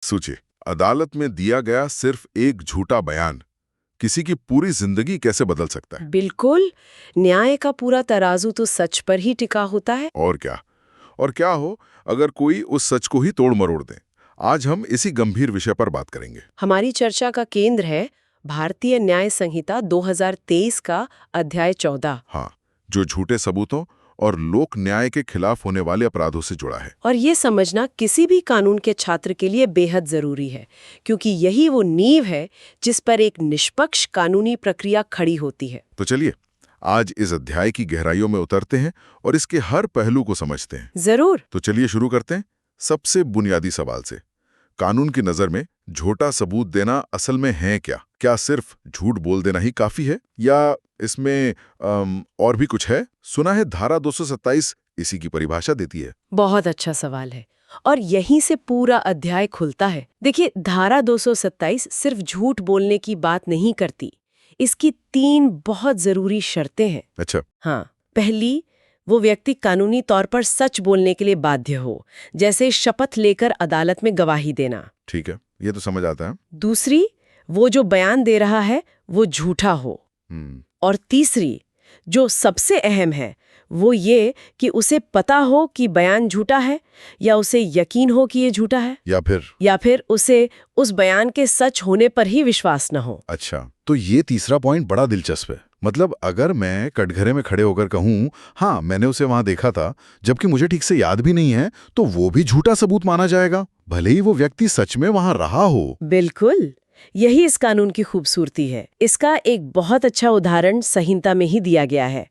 सोचिए, अदालत में दिया गया सिर्फ एक झूठा बयान किसी की पूरी जिंदगी कैसे बदल सकता है। बिल्कुल। न्याय का पूरा तराजू तो सच पर ही टिका होता है। और क्या हो अगर कोई उस सच को ही तोड़ मरोड़ दे। आज हम इसी गंभीर विषय पर बात करेंगे। हमारी चर्चा का केंद्र है भारतीय न्याय संहिता 2023 का अध्याय 14। हाँ, जो झूठे सबूतों और लोक न्याय के खिलाफ होने वाले अपराधों से जुड़ा है। और ये समझना किसी भी कानून के छात्र के लिए बेहद जरूरी है, क्योंकि यही वो नींव है जिस पर एक निष्पक्ष कानूनी प्रक्रिया खड़ी होती है। तो चलिए आज इस अध्याय की गहराइयों में उतरते हैं और इसके हर पहलू को समझते हैं। जरूर। तो चलिए शुरू करते हैं सबसे बुनियादी सवाल से। कानून की नजर में झूठा सबूत देना असल में है क्या? क्या सिर्फ झूठ बोल देना ही काफी है या इसमें और भी कुछ है? सुना है धारा 227 इसी की परिभाषा देती है। बहुत अच्छा सवाल है और यहीं से पूरा अध्याय खुलता है। देखिए, धारा 227 सिर्फ झूठ बोलने की बात नहीं करती। इसकी 3 बहुत जरूरी शर्तें हैं। अच्छा। हाँ, पहली, वो व्यक्ति कानूनी तौर पर सच बोलने के लिए बाध्य हो, जैसे शपथ लेकर अदालत में गवाही देना। ठीक है, ये तो समझ आता है। दूसरी, वो जो बयान दे रहा है वो झूठा हो। और तीसरी, जो सबसे अहम है, वो ये कि उसे पता हो कि बयान झूठा है या उसे यकीन हो कि ये झूठा है या फिर उसे उस बयान के सच होने पर ही विश्वास न हो। अच्छा, तो ये तीसरा पॉइंट बड़ा दिलचस्प है। मतलब अगर मैं कटघरे में खड़े होकर कहूँ हाँ मैंने उसे वहां देखा था, जबकि मुझे ठीक से याद भी नहीं है, तो वो भी झूठा सबूत माना जाएगा, भले ही वो व्यक्ति सच में वहां रहा हो। बिल्कुल, यही इस कानून की खूबसूरती है। इसका एक बहुत अच्छा उदाहरण संहिता में ही दिया गया है।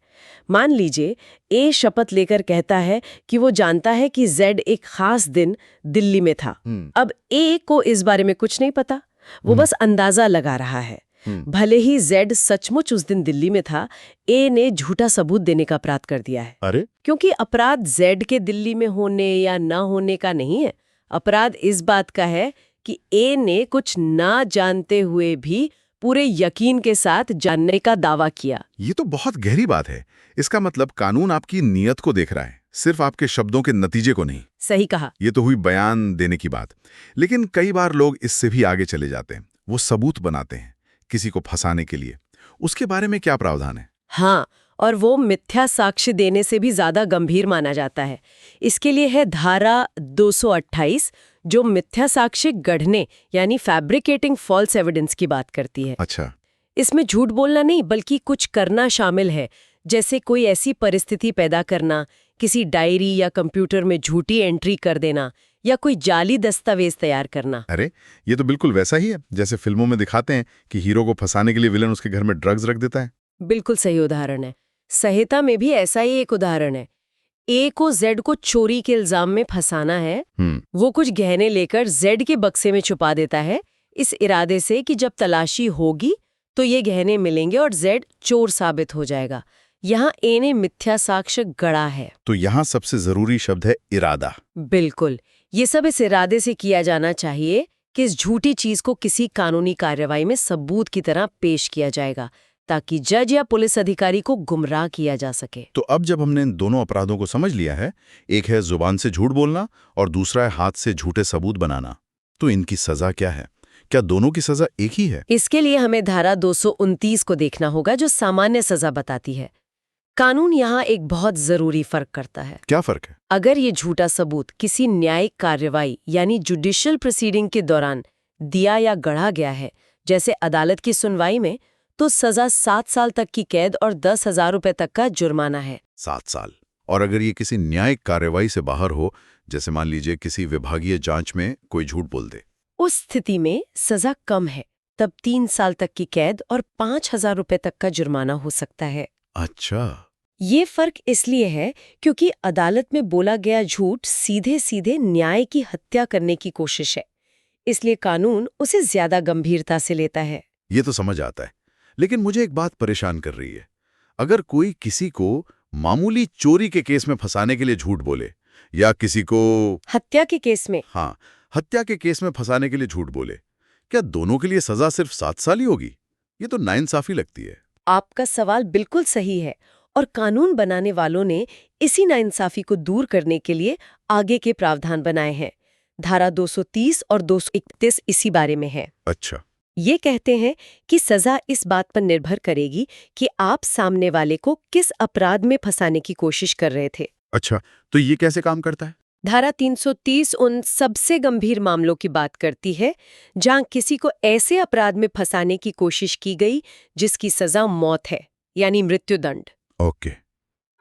मान लीजिए, ए शपथ लेकर कहता है कि वो जानता है कि जेड एक खास दिन दिल्ली में था। अब ए को इस बारे में कुछ नहीं पता, वो बस अंदाजा लगा रहा है। भले ही जेड सचमुच उस दिन दिल्ली में था, ए ने झूठा सबूत देने का अपराध कर दिया है। अरे, क्योंकि अपराध जेड के दिल्ली में होने या न होने का नहीं है। अपराध इस बात का है कि ए ने कुछ ना जानते हुए भी पूरे यकीन के साथ जानने का दावा किया। ये तो बहुत गहरी बात है। इसका मतलब कानून आपकी नीयत को देख रहा है, सिर्फ आपके शब्दों के नतीजे को नहीं। सही कहा। ये तो हुई बयान देने की बात। लेकिन कई बार लोग इससे भी आगे चले जाते हैं, वो सबूत बनाते हैं किसी को फंसाने के लिए। उसके बारे में क्या प्रावधान है? हाँ, और वो मिथ्या साक्ष्य देने से भी ज्यादा गंभीर माना जाता है। इसके लिए है धारा 228, जो मिथ्या साक्ष्य गढ़ने यानी फैब्रिकेटिंग फॉल्स एविडेंस की बात करती है। अच्छा। इसमें झूठ बोलना नहीं बल्कि कुछ करना शामिल है, जैसे कोई ऐसी परिस्थिति पैदा करना, किसी डायरी या कंप्यूटर में झूठी एंट्री कर देना या कोई जाली दस्तावेज तैयार करना। अरे, ये तो बिल्कुल वैसा ही है जैसे फिल्मों में दिखाते हैं कि हीरो को फंसाने के लिए विलन उसके घर में ड्रग्स रख देता है। बिल्कुल सही उदाहरण है। संहिता में भी ऐसा ही एक उदाहरण है। ए को जेड को चोरी के इल्जाम में फंसाना है। वो कुछ गहने लेकर जेड के बक्से में छुपा देता है, इस इरादे से कि जब तलाशी होगी तो ये गहने मिलेंगे और जेड चोर साबित हो जाएगा। यहाँ ए ने मिथ्या साक्ष्य गढ़ा है। तो यहाँ सबसे जरूरी शब्द है इरादा। बिल्कुल, ये सब इस इरादे से किया जाना चाहिए कि इस झूठी चीज को किसी कानूनी कार्रवाई में सबूत की तरह पेश किया जाएगा, ताकि जज या पुलिस अधिकारी को गुमराह किया जा सके। तो अब जब हमने इन दोनों अपराधों को समझ लिया है, एक है जुबान से झूठ बोलना और दूसरा है हाथ से झूठे सबूत बनाना, तो इनकी सजा क्या है? क्या दोनों की सजा एक ही है? इसके लिए हमें धारा 229 को देखना होगा, जो सामान्य सजा बताती है। कानून यहाँ एक बहुत जरूरी फर्क करता है। क्या फर्क है? अगर ये झूठा सबूत किसी न्यायिक कार्रवाई यानी जुडिशियल प्रोसीडिंग के दौरान दिया या गढ़ा गया है, जैसे अदालत की सुनवाई में, तो सजा 7 साल तक की कैद और 10,000 रुपए तक का जुर्माना है। 7 साल। और अगर ये किसी न्यायिक कार्रवाई से बाहर हो, जैसे मान लीजिए किसी विभागीय जांच में कोई झूठ बोल दे, उस स्थिति में सजा कम है, तब 3 साल तक की कैद और 5,000 रुपए तक का जुर्माना हो सकता है। अच्छा। ये फर्क इसलिए है क्योंकि अदालत में बोला गया झूठ सीधे सीधे न्याय की हत्या करने की कोशिश है, इसलिए कानून उसे ज्यादा गंभीरता से लेता है। ये तो समझ आता है, लेकिन मुझे एक बात परेशान कर रही है। अगर कोई किसी को मामूली चोरी के केस में फंसाने के लिए झूठ बोले या किसी को हत्या के केस में हत्या के केस में फंसाने के लिए झूठ बोले, क्या दोनों के लिए सजा सिर्फ 7 साल ही होगी? ये तो नाइंसाफी लगती है। आपका सवाल बिल्कुल सही है और कानून बनाने वालों ने इसी नाइंसाफी को दूर करने के लिए आगे के प्रावधान बनाए हैं। धारा 230 और 231 इसी बारे में है। अच्छा। ये कहते हैं कि सजा इस बात पर निर्भर करेगी कि आप सामने वाले को किस अपराध में फंसाने की कोशिश कर रहे थे। अच्छा, तो ये कैसे काम करता है? धारा 330 उन सबसे गंभीर मामलों की बात करती है जहां किसी को ऐसे अपराध में फंसाने की कोशिश की गई जिसकी सजा मौत है, यानी मृत्युदंड। ओके।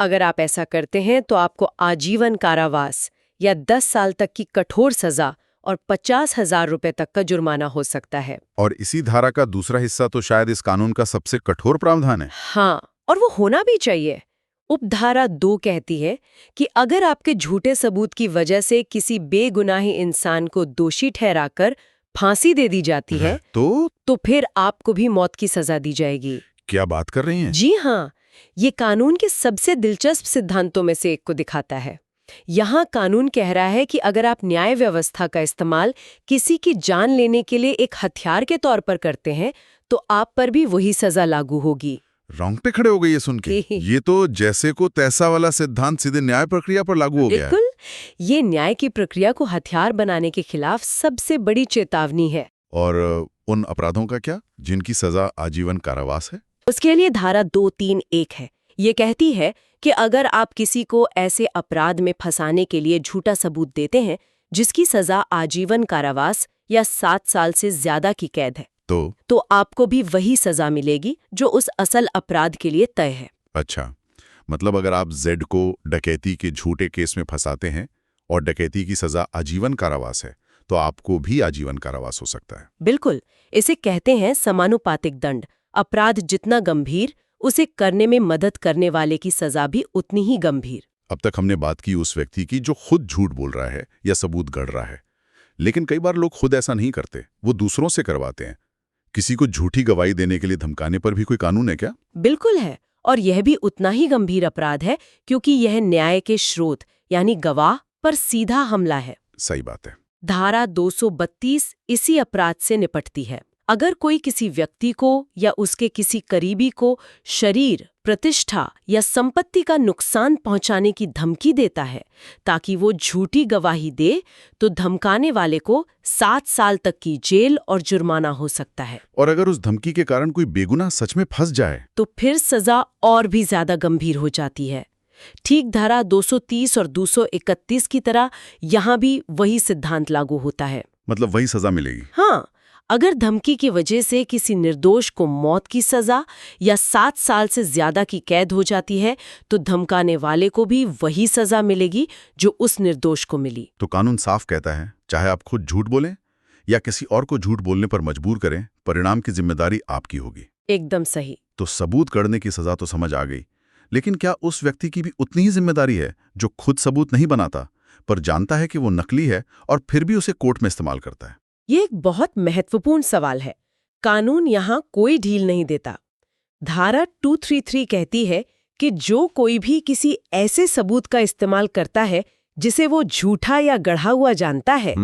अगर आप ऐसा करते हैं तो आपको आजीवन कारावास या 10 साल तक की कठोर सजा और 50,000 रुपए तक का जुर्माना हो सकता है। और इसी धारा का दूसरा हिस्सा तो शायद इस कानून का सबसे कठोर प्रावधान है। हाँ, और वो होना भी चाहिए। उपधारा 2 कहती है कि अगर आपके झूठे सबूत की वजह से किसी बेगुनाही इंसान को दोषी ठहराकर फांसी दे दी जाती है तो फिर आपको भी मौत की सजा दी जाएगी। क्या बात कर रही हैं? जी हाँ, ये कानून के सबसे दिलचस्प सिद्धांतों में से एक को दिखाता है। यहाँ कानून कह रहा है कि अगर आप न्याय व्यवस्था का इस्तेमाल किसी की जान लेने के लिए एक हथियार के तौर पर करते हैं तो आप पर भी वही सजा लागू होगी। रोंगटे खड़े हो गए ये सुन के। ये तो जैसे को तैसा वाला सिद्धांत सीधे न्याय प्रक्रिया पर लागू हो गया है। बिल्कुल, ये न्याय की प्रक्रिया को हथियार बनाने के खिलाफ सबसे बड़ी चेतावनी है। और उन अपराधों का क्या जिनकी सजा आजीवन कारावास है? उसके लिए धारा 231 है। ये कहती है कि अगर आप किसी को ऐसे अपराध में फंसाने के लिए झूठा सबूत देते हैं जिसकी सजा आजीवन कारावास या 7 साल से ज्यादा की कैद है तो आपको भी वही सजा मिलेगी जो उस असल अपराध के लिए तय है। अच्छा, मतलब अगर आप जेड को डकैती के झूठे केस में फंसाते हैं और डकैती की सजा आजीवन कारावास है तो आपको भी आजीवन कारावास हो सकता है। बिल्कुल, इसे कहते हैं समानुपातिक दंड। अपराध जितना गंभीर, उसे करने में मदद करने वाले की सजा भी उतनी ही गंभीर। अब तक हमने बात की उस व्यक्ति की जो खुद झूठ बोल रहा है या सबूत गढ़ रहा है, लेकिन कई बार लोग खुद ऐसा नहीं करते, वो दूसरों से करवाते हैं। किसी को झूठी गवाही देने के लिए धमकाने पर भी कोई कानून है क्या? बिल्कुल है, और यह भी उतना ही गंभीर अपराध है क्योंकि यह न्याय के स्रोत यानी गवाह पर सीधा हमला है। सही बात है। धारा 232 इसी अपराध से निपटती है। अगर कोई किसी व्यक्ति को या उसके किसी करीबी को शरीर, प्रतिष्ठा या संपत्ति का नुकसान पहुंचाने की धमकी देता है ताकि वो झूठी गवाही दे तो धमकाने वाले को 7 साल तक की जेल और जुर्माना हो सकता है। और अगर उस धमकी के कारण कोई बेगुनाह सच में फंस जाए तो फिर सजा और भी ज्यादा गंभीर हो जाती है। ठीक धारा 230 और 231 की तरह यहाँ भी वही सिद्धांत लागू होता है। मतलब वही सजा मिलेगी? हाँ, अगर धमकी की वजह से किसी निर्दोष को मौत की सजा या 7 साल से ज्यादा की कैद हो जाती है तो धमकाने वाले को भी वही सजा मिलेगी जो उस निर्दोष को मिली। तो कानून साफ कहता है, चाहे आप खुद झूठ बोलें या किसी और को झूठ बोलने पर मजबूर करें, परिणाम की जिम्मेदारी आपकी होगी। एकदम सही। तो सबूत गढ़ने की सजा तो समझ आ गई, लेकिन क्या उस व्यक्ति की भी उतनी ही जिम्मेदारी है जो खुद सबूत नहीं बनाता पर जानता है कि वो नकली है और फिर भी उसे कोर्ट में इस्तेमाल करता है? ये एक बहुत महत्वपूर्ण सवाल है। कानून यहाँ कोई ढील नहीं देता। धारा 233 कहती है कि जो कोई भी किसी ऐसे सबूत का इस्तेमाल करता है जिसे वो झूठा या गढ़ा हुआ जानता है,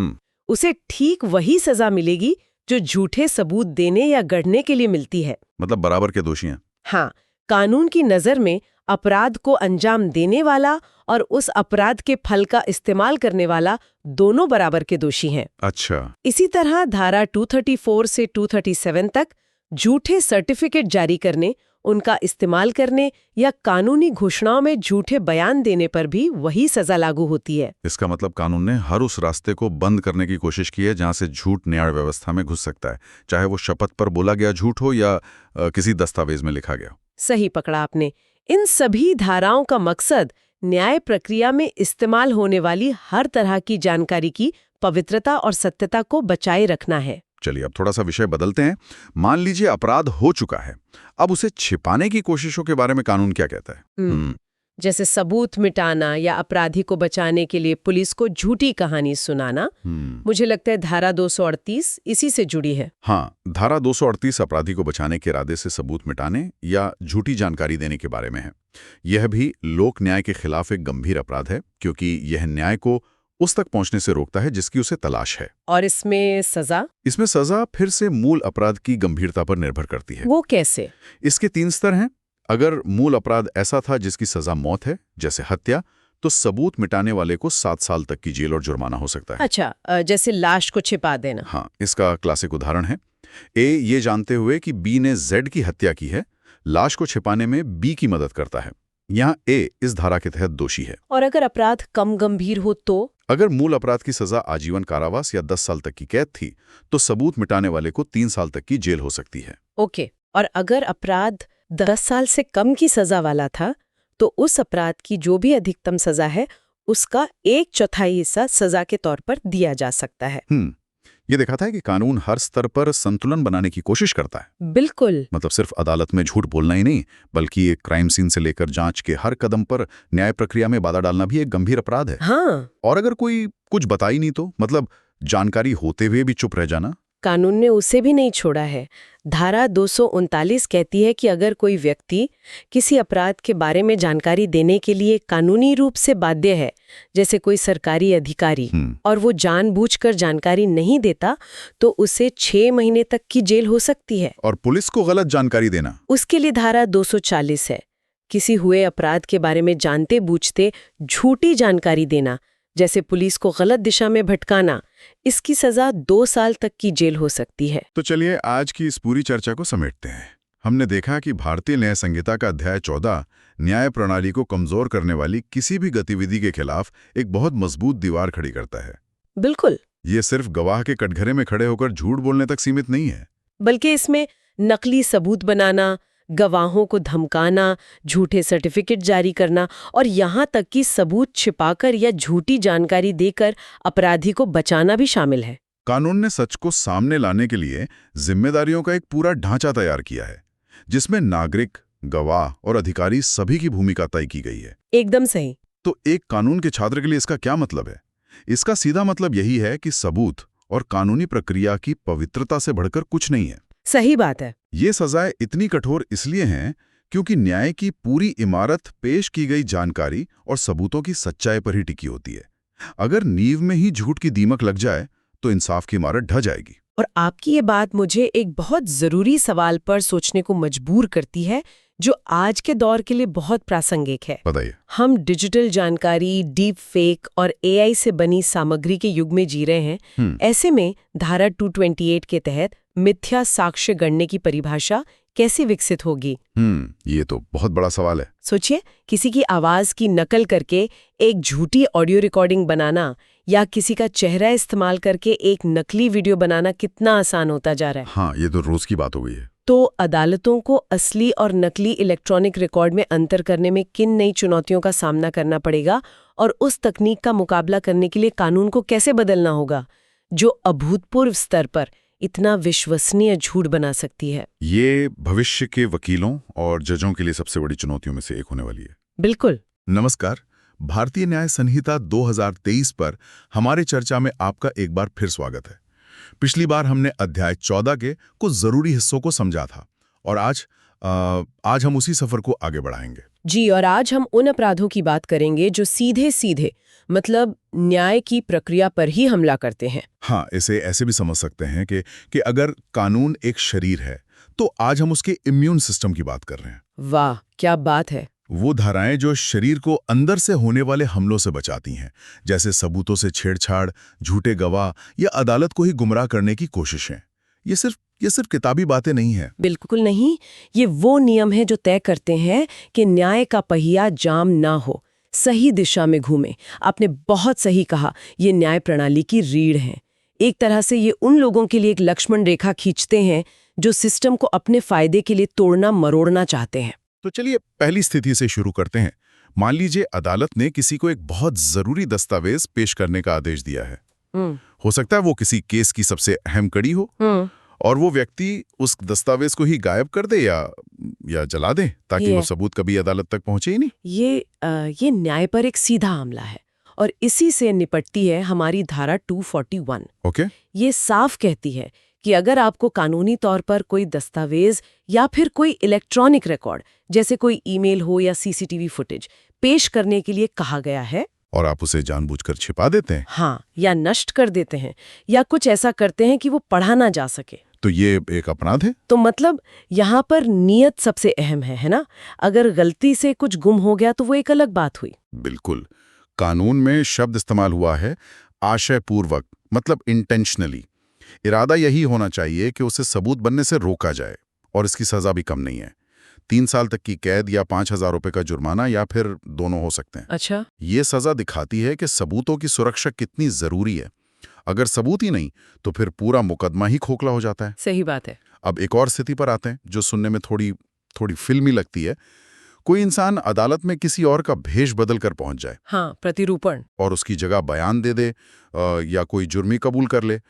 उसे ठीक वही सजा मिलेगी जो झूठे सबूत देने या गढ़ने के लिए मिलती है। मतलब बराबर के दोषी हैं। हाँ, कानून की नज़र में अपराध को अंजाम देने वाला और उस अपराध के फल का इस्तेमाल करने वाला दोनों बराबर के दोषी हैं। अच्छा। इसी तरह धारा 234 से 237 तक झूठे सर्टिफिकेट जारी करने, उनका इस्तेमाल करने या कानूनी घोषणाओं में झूठे बयान देने पर भी वही सजा लागू होती है। इसका मतलब कानून ने हर उस रास्ते को बंद करने की कोशिश की है जहां से झूठ न्याय व्यवस्था में घुस सकता है, चाहे वो शपथ पर बोला गया झूठ हो या किसी दस्तावेज में लिखा गया। सही पकड़ा आपने। इन सभी धाराओं का मकसद न्याय प्रक्रिया में इस्तेमाल होने वाली हर तरह की जानकारी की पवित्रता और सत्यता को बचाए रखना है। चलिए अब थोड़ा सा विषय बदलते हैं। मान लीजिए अपराध हो चुका है, अब उसे छिपाने की कोशिशों के बारे में कानून क्या कहता है? जैसे सबूत मिटाना या अपराधी को बचाने के लिए पुलिस को झूठी कहानी सुनाना। मुझे लगता है धारा 238 इसी से जुड़ी है। हाँ, धारा 238 अपराधी को बचाने के इरादे से सबूत मिटाने या झूठी जानकारी देने के बारे में है। यह भी लोक न्याय के खिलाफ एक गंभीर अपराध है क्योंकि यह न्याय को उस तक पहुंचने से रोकता है जिसकी उसे तलाश है। और इसमें सजा? इसमें सजा फिर से मूल अपराध की गंभीरता पर निर्भर करती है। वो कैसे? इसके 3 स्तर हैं। अगर मूल अपराध ऐसा था जिसकी सजा मौत है, जैसे हत्या, तो सबूत मिटाने वाले को 7 साल तक की जेल और जुर्माना हो सकता है। अच्छा, जैसे लाश को छिपा देना। हाँ, इसका क्लासिक उदाहरण है। ए ये जानते हुए कि बी ने जेड की हत्या की है, लाश को छिपाने में बी की मदद करता है। यहाँ ए इस धारा के तहत दोषी है। और अगर अपराध कम गंभीर हो तो? अगर मूल अपराध की सजा आजीवन कारावास या 10 साल तक की कैद थी, तो सबूत मिटाने वाले को 3 साल तक की जेल हो सकती है। ओके, और अगर अपराध 10 साल से कम की सजा वाला था, तो उस अपराध की जो भी अधिकतम सजा है, उसका 1/4 हिस्सा सजा के तौर पर दिया जा सकता है। ये देखा था कि कानून हर स्तर पर संतुलन बनाने की कोशिश करता है। बिल्कुल। मतलब सिर्फ अदालत में झूठ बोलना ही नहीं, बल्कि एक क्राइम सीन से लेकर जांच के हर कदम पर न्याय प्रक्रिया में बाधा डालना भी एक गंभीर अपराध है। हाँ। और अगर कोई कुछ बता ही नहीं तो, मतलब जानकारी होते हुए भी चुप रह जाना, कानून ने उसे भी नहीं छोड़ा है। धारा 239 कहती है कि अगर कोई व्यक्ति किसी अपराध के बारे में जानकारी देने के लिए कानूनी रूप से बाध्य है, जैसे कोई सरकारी अधिकारी, और वो जानबूझकर जानकारी नहीं देता, तो उसे 6 महीने तक की जेल हो सकती है। और पुलिस को गलत जानकारी देना, उसके लिए धारा 240 है। किसी हुए अपराध के बारे में जानते बूझते झूठी जानकारी देना, जैसे पुलिस को गलत दिशा में भटकाना, इसकी सजा 2 साल तक की जेल हो सकती है। तो चलिए आज की इस पूरी चर्चा को समेटते हैं। हमने देखा कि भारतीय न्याय संहिता का अध्याय 14 न्याय प्रणाली को कमजोर करने वाली किसी भी गतिविधि के खिलाफ एक बहुत मजबूत दीवार खड़ी करता है। बिल्कुल। ये सिर्फ गवाह के कटघरे में खड़े होकर झूठ बोलने तक सीमित नहीं है, बल्कि इसमें नकली सबूत बनाना, गवाहों को धमकाना, झूठे सर्टिफिकेट जारी करना और यहाँ तक कि सबूत छिपाकर या झूठी जानकारी देकर अपराधी को बचाना भी शामिल है। कानून ने सच को सामने लाने के लिए जिम्मेदारियों का एक पूरा ढांचा तैयार किया है, जिसमें नागरिक, गवाह और अधिकारी सभी की भूमिका तय की गई है। एकदम सही। तो एक कानून के छात्र के लिए इसका क्या मतलब है? इसका सीधा मतलब यही है कि सबूत और कानूनी प्रक्रिया की पवित्रता से बढ़कर कुछ नहीं है। सही बात है। ये सजाएं इतनी कठोर इसलिए हैं क्योंकि न्याय की पूरी इमारत पेश की गई जानकारी और सबूतों की सच्चाई पर ही टिकी होती है। अगर नींव में ही झूठ की दीमक लग जाए तो इंसाफ की इमारत ढह जाएगी। और आपकी ये बात मुझे एक बहुत जरूरी सवाल पर सोचने को मजबूर करती है, जो आज के दौर के लिए बहुत प्रासंगिक है। बताइए। हम डिजिटल जानकारी, डीप फेक और एआई से बनी सामग्री के युग में जी रहे हैं। ऐसे में धारा 228 के तहत मिथ्या साक्ष्य गणने की परिभाषा कैसे विकसित होगी? ये तो बहुत बड़ा सवाल है। सोचिए, किसी की आवाज की नकल करके एक झूठी ऑडियो रिकॉर्डिंग बनाना या किसी का चेहरा इस्तेमाल करके एक नकली वीडियो बनाना कितना आसान होता जा रहा है। हाँ, ये तो रोज की बात हो गई है। तो अदालतों को असली और नकली इलेक्ट्रॉनिक रिकॉर्ड में अंतर करने में किन नई चुनौतियों का सामना करना पड़ेगा और उस तकनीक का मुकाबला करने के लिए कानून को कैसे बदलना होगा, जो अभूतपूर्व स्तर पर इतना विश्वसनीय झूठ बना सकती है? ये भविष्य के वकीलों और जजों के लिए सबसे बड़ी चुनौतियों में से एक होने वाली है। बिल्कुल। नमस्कार, भारतीय न्याय संहिता 2023 पर हमारे चर्चा में आपका एक बार फिर स्वागत है। पिछली बार हमने अध्याय 14 के कुछ जरूरी हिस्सों को समझा था और आज हम उसी सफर आगे बढ़ाएंगे। जी, और आज हम उन अपराधों की बात करेंगे जो सीधे सीधे मतलब न्याय की प्रक्रिया पर ही हमला करते हैं। हाँ, इसे ऐसे भी समझ सकते हैं कि अगर कानून एक शरीर है तो आज हम उसके इम्यून सिस्टम की बात कर रहे हैं। वाह, क्या बात है। वो धाराएं जो शरीर को अंदर से होने वाले हमलों से बचाती हैं, जैसे सबूतों से छेड़छाड़, झूठे गवाह या अदालत को ही गुमराह करने की कोशिशें। ये सिर्फ किताबी बातें नहीं हैं। बिल्कुल नहीं, ये वो नियम है जो तय करते हैं कि न्याय का पहिया जाम ना हो, सही दिशा में घूमे। आपने बहुत सही कहा, ये न्याय प्रणाली की रीढ़ है। एक तरह से ये उन लोगों के लिए एक लक्ष्मण रेखा खींचते हैं जो सिस्टम को अपने फायदे के लिए तोड़ना मरोड़ना चाहते हैं। तो चलिए पहली स्थिति से शुरू करते हैं। मान लीजिए अदालत ने किसी को एक बहुत जरूरी दस्तावेज पेश करने का आदेश दिया है। हो सकता है वो किसी केस की सबसे अहम कड़ी हो और वो व्यक्ति उस दस्तावेज को ही गायब कर दे या जला दे ताकि वो सबूत कभी अदालत तक पहुंचे ही नहीं। ये न्याय पर एक सीधा हमला है और इसी से निपटती है हमारी धारा 241। ओके। ये साफ कहती है कि अगर आपको कानूनी तौर पर कोई दस्तावेज या फिर कोई इलेक्ट्रॉनिक रिकॉर्ड, जैसे कोई ईमेल हो या सीसीटीवी फुटेज पेश करने के लिए कहा गया है और आप उसे जानबूझकर छिपा देते हैं, हाँ, या नष्ट कर देते हैं या कुछ ऐसा करते हैं कि वो पढ़ा ना जा सके, तो ये एक अपराध है। तो मतलब यहाँ पर नीयत सबसे अहम है ना? अगर गलती से कुछ गुम हो गया तो वो एक अलग बात हुई। बिल्कुल। कानून में शब्द इस्तेमाल हुआ है आशयपूर्वक, मतलब इंटेंशनली। इरादा यही होना चाहिए कि उसे सबूत बनने से रोका जाए, और इसकी सजा भी कम नहीं है। 3 साल तक की कैद या 5,000 रुपए का जुर्माना, या फिर दोनों हो सकते हैं। अच्छा। ये सजा दिखाती है कि सबूतों की सुरक्षा कितनी जरूरी है। अगर सबूत ही नहीं तो फिर पूरा मुकदमा ही खोखला हो जाता है। सही बात है। अब एक और स्थिति पर आते हैं जो सुनने में थोड़ी फिल्मी लगती है। कोई इंसान अदालत में किसी और का भेष बदल कर पहुंच जाए। हाँ, प्रतिरूपण। और उसकी जगह बयान दे दे, या कोई जुर्मी कबूल कर ले।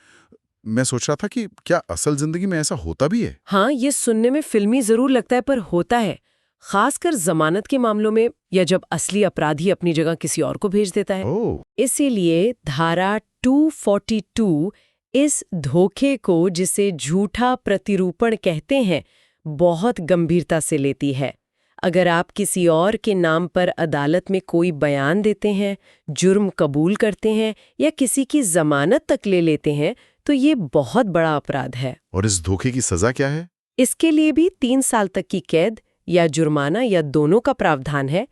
मैं सोच रहा था कि क्या असल जिंदगी में ऐसा होता भी है? हाँ, ये सुनने में फिल्मी जरूर लगता है, पर होता है। खासकर जमानत के मामलों में, या जब असली अपराधी अपनी जगह किसी और को भेज देता है। ओह, इसीलिए धारा 242 इस धोखे को, जिसे झूठा प्रतिरूपण कहते हैं, बहुत गंभीरता से लेती है। अगर आप किसी और के नाम पर अदालत में कोई बयान देते हैं, जुर्म कबूल करते हैं या किसी की जमानत तक ले लेते हैं, तो ये बहुत बड़ा अपराध है। और इस धोखे की सजा क्या है? इसके लिए भी 3 साल तक की कैद या जुर्माना या दोनों का प्रावधान है,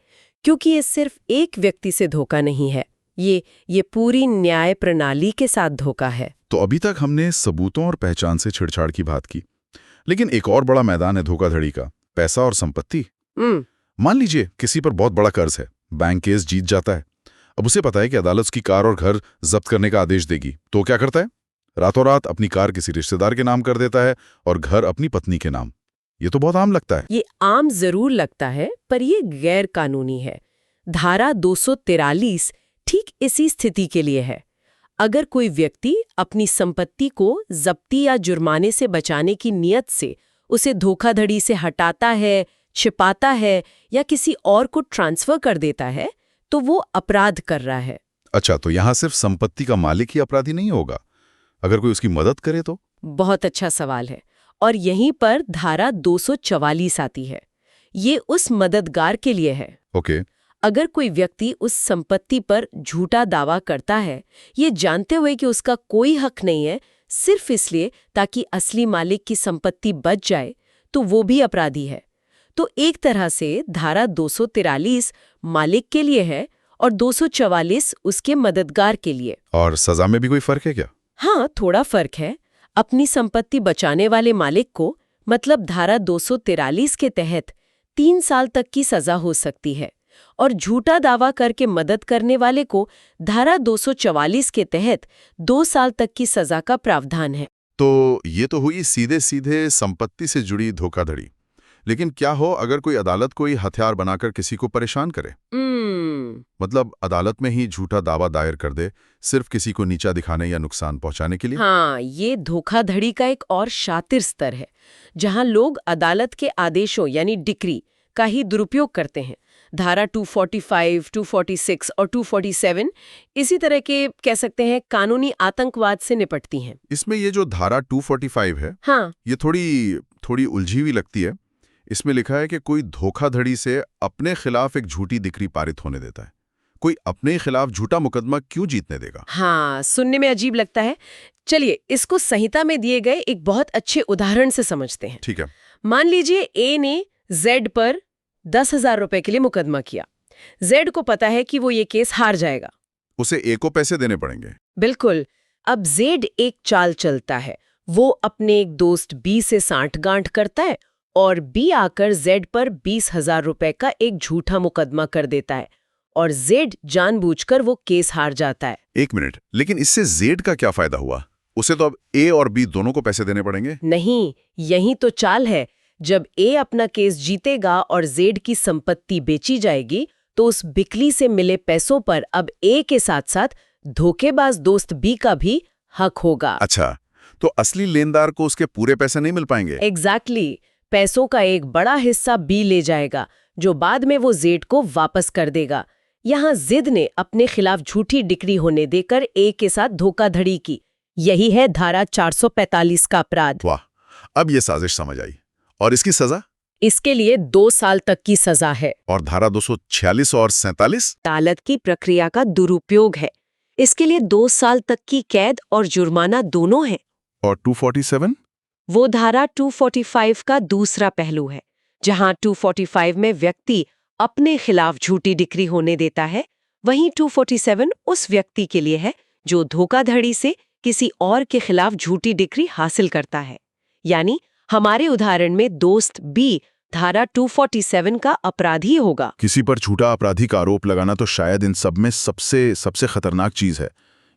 क्योंकि ये सिर्फ एक व्यक्ति से धोखा नहीं है, ये पूरी न्याय प्रणाली के साथ धोखा है। तो अभी तक हमने सबूतों और पहचान से छेड़छाड़ की बात की, लेकिन एक और बड़ा मैदान है धोखाधड़ी का, पैसा और संपत्ति। मान लीजिए किसी पर बहुत बड़ा कर्ज है, बैंक केस जीत जाता है। अब उसे पता है कि अदालत उसकी कार और घर जब्त करने का आदेश देगी, तो क्या करता है? रातों रात अपनी कार किसी रिश्तेदार के नाम कर देता है और घर अपनी पत्नी के नाम। ये तो बहुत आम लगता है। ये आम जरूर लगता है, पर ये गैर कानूनी है। धारा 243 ठीक इसी स्थिति के लिए है। अगर कोई व्यक्ति अपनी संपत्ति को जब्ती या जुर्माने से बचाने की नियत से उसे धोखाधड़ी से हटाता है, छिपाता है या किसी और को ट्रांसफर कर देता है, तो वो अपराध कर रहा है। अच्छा, तो यहाँ सिर्फ संपत्ति का मालिक ही अपराधी नहीं होगा, अगर कोई उसकी मदद करे तो? बहुत अच्छा सवाल है, और यहीं पर धारा 244 आती है। ये उस मददगार के लिए है। ओके। अगर कोई व्यक्ति उस संपत्ति पर झूठा दावा करता है, ये जानते हुए कि उसका कोई हक नहीं है, सिर्फ इसलिए ताकि असली मालिक की संपत्ति बच जाए, तो वो भी अपराधी है। तो एक तरह से धारा 243 मालिक के लिए है और 244 उसके मददगार के लिए। और सजा में भी कोई फर्क है क्या? हाँ, थोड़ा फर्क है। अपनी संपत्ति बचाने वाले मालिक को, मतलब धारा 243 के तहत 3 साल तक की सजा हो सकती है, और झूठा दावा करके मदद करने वाले को धारा 244 के तहत 2 साल तक की सजा का प्रावधान है। तो ये तो हुई सीधे सीधे संपत्ति से जुड़ी धोखाधड़ी। लेकिन क्या हो अगर कोई अदालत कोई हथियार बनाकर किसी को परेशान करे? मतलब अदालत में ही झूठा दावा दायर कर दे, सिर्फ किसी को नीचा दिखाने या नुकसान पहुंचाने के लिए? हाँ, ये धोखाधड़ी का एक और शातिर स्तर है, जहां लोग अदालत के आदेशों यानी डिक्री का ही दुरुपयोग करते हैं। धारा 245, 246 और 247 इसी तरह के, कह सकते हैं, कानूनी आतंकवाद से निपटती हैं। इसमें ये जो धारा 245 है, हाँ, ये थोड़ी उलझी हुई लगती है। इसमें लिखा है कि कोई धोखाधड़ी से अपने खिलाफ एक झूठी डिक्री पारित होने देता है। कोई अपने खिलाफ झूठा मुकदमा क्यों जीतने देगा? हाँ, सुनने में अजीब लगता है। चलिए इसको संहिता में दिए गए एक बहुत अच्छे उदाहरण से समझते हैं। ठीक है। मान लीजिए ए ने जेड पर 10,000 रुपए के लिए मुकदमा किया। जेड को पता है कि वो ये केस हार जाएगा। उसे ए को पैसे देने पड़ेंगे। बिल्कुल। अब जेड एक चाल चलता है। वो अपने एक दोस्त बी से सांठगांठ करता है और बी आकर जेड पर 20,000 रुपए का एक झूठा मुकदमा कर देता है, और जेड जानबूझकर वो केस हार जाता है। एक मिनट, लेकिन इससे जेड का क्या फायदा हुआ? उसे तो अब ए और बी दोनों को पैसे देने पड़ेंगे। नहीं, यही तो चाल है। जब ए अपना केस जीतेगा और जेड की संपत्ति बेची जाएगी, तो उस बिक्री से मिले पैसों पर अब ए के साथ साथ धोखेबाज दोस्त बी का भी हक होगा। अच्छा, तो असली लेनदार को उसके पूरे पैसे नहीं मिल पाएंगे? एग्जैक्टली। पैसों का एक बड़ा हिस्सा बी ले जाएगा, जो बाद में वो जेड को वापस कर देगा। यहाँ जिद ने अपने खिलाफ झूठी डिक्री होने देकर ए के साथ धोखाधड़ी की। यही है धारा 445 का अपराध। वाह, अब ये साजिश समझ आई। और इसकी सजा? इसके लिए 2 साल तक की सजा है। और धारा 246 और 47? अदालत की प्रक्रिया का दुरुपयोग है। इसके लिए 2 साल तक की कैद और जुर्माना दोनों है। और 247? वो धारा 245 का दूसरा पहलू है, जहां 245 में व्यक्ति अपने खिलाफ झूठी डिक्री होने देता है, वहीं 247 उस व्यक्ति के लिए है जो धोखाधड़ी से किसी और के खिलाफ झूठी डिक्री हासिल करता है। यानी हमारे उदाहरण में दोस्त बी धारा 247 का अपराधी होगा। किसी पर झूठा आपराधिक आरोप लगाना तो शायद इन सब में सबसे खतरनाक चीज है।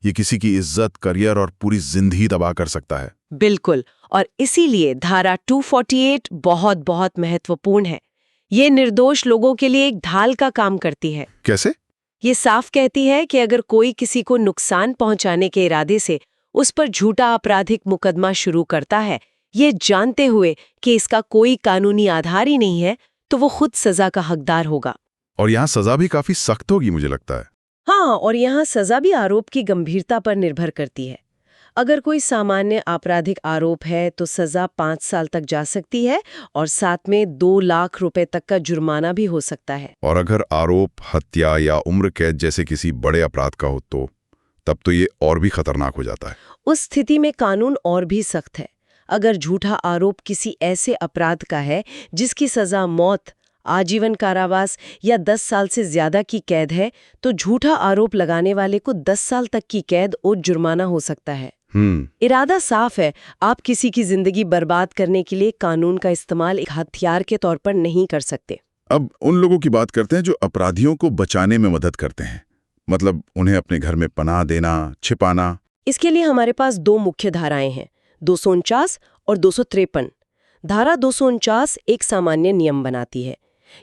ये किसी की इज्जत, करियर और पूरी जिंदगी तबाह कर सकता है। बिल्कुल, और इसीलिए धारा 248 बहुत बहुत महत्वपूर्ण है। ये निर्दोष लोगों के लिए एक ढाल का काम करती है। कैसे? ये साफ कहती है कि अगर कोई किसी को नुकसान पहुंचाने के इरादे से उस पर झूठा आपराधिक मुकदमा शुरू करता है, ये जानते हुए कि इसका कोई कानूनी आधार ही नहीं है, तो वो खुद सजा का हकदार होगा। और यहाँ सजा भी काफी सख्त होगी मुझे लगता है। हाँ, और यहाँ सजा भी आरोप की गंभीरता पर निर्भर करती है। अगर कोई सामान्य आपराधिक आरोप है तो सजा 5 साल तक जा सकती है और साथ में 2 लाख रुपए तक का जुर्माना भी हो सकता है। और अगर आरोप हत्या या उम्र कैद जैसे किसी बड़े अपराध का हो तो तब तो ये और भी खतरनाक हो जाता है। उस स्थिति में कानून और भी सख्त है। अगर झूठा आरोप किसी ऐसे अपराध का है जिसकी सजा मौत, आजीवन कारावास या 10 साल से ज्यादा की कैद है, तो झूठा आरोप लगाने वाले को 10 साल तक की कैद और जुर्माना हो सकता है। इरादा साफ है, आप किसी की जिंदगी बर्बाद करने के लिए कानून का इस्तेमाल एक हथियार के तौर पर नहीं कर सकते। अब उन लोगों की बात करते हैं जो अपराधियों को बचाने में मदद करते हैं, मतलब उन्हें अपने घर में पनाह देना, छिपाना। इसके लिए हमारे पास 2 मुख्य धाराएं हैं, 249 और 253। धारा 249 एक सामान्य नियम बनाती है।